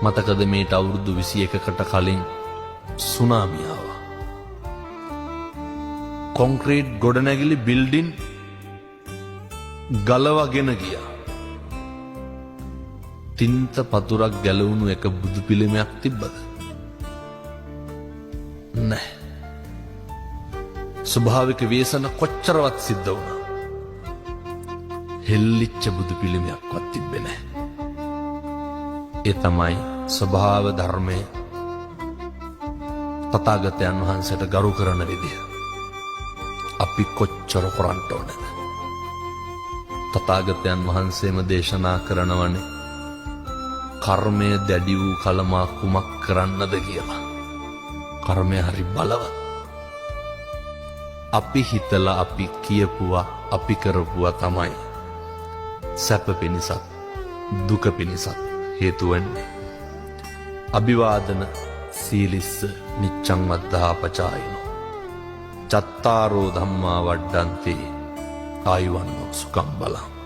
මතකද මේට අවුරුදු 21කට කලින් සුනාමිය ආවා. කොන්ක්‍රීට් ගොඩනැගිලි බිල්ඩින් ගලවගෙන ගියා. තින්ත පතුරක් ගැලවුණු එක බුදු පිළිමයක් තිබ්බද? නැහැ. ස්වභාවික ව්‍යසන කොච්චරවත් සිද්ධ වුණා. හෙල්ලිච්ච බුදු පිළිමයක්වත් තිබ්බේ නැහැ. ඒ තමයි ස්වභාව ධර්මය තථාගතයන් වහන්සේට ගරු කරන විදිය. අපි කොච්චර කරන්ට ඕනද? තථාගතයන් වහන්සේම දේශනා කරනවනේ කර්මය දැඩි වූ කලමා කුමක් කරන්නද කියලා. කර්මය හරි බලවත්. අපි හිතලා අපි කියපුවා අපි කරපුවා තමයි සැප පිණිසත් දුක පිණිසත් හේතු වෙන්නේ. අභිවාදන සීලිස්ස නිච්ඡං වද්ධාපචායිනෝ චත්තාරෝ ධම්මා වඩ්ඩන්ති ආයුවන්නෝ සුඛං බලං.